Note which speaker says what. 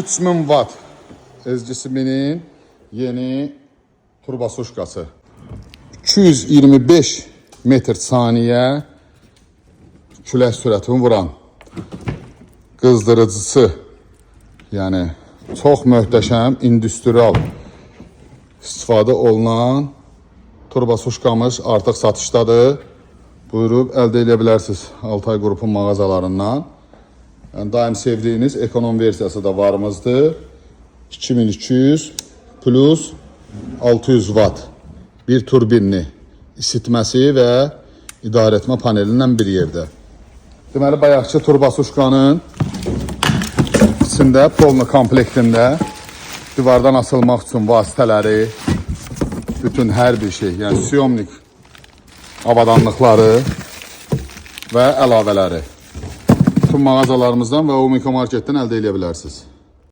Speaker 1: 3000 watt ezgisinin yeni turbosuşkası. 225 metr saniyə külək sürətini vuran qızdırıcısı, yəni çox möhtəşəm industrial istifadə olunan turbosuşkamız artıq satışdadır. Buyurub əldə edə bilərsiniz Altay qrupun mağazalarından. Yəni, daim sevdiyiniz ekonom versiyası da varımızdır. 2200 plus 600 watt bir turbinli isitməsi və idarəetmə panelindən bir yerdə. Deməli, bayaqçı turbosuşkanın içində polna komplektində divardan asılmaq üçün vasitələri, bütün hər bir şey, yəni siyomnik avadanlıqları və əlavələri bütün mağazalarımızdan və Omega Marketdən əldə edə bilərsiniz.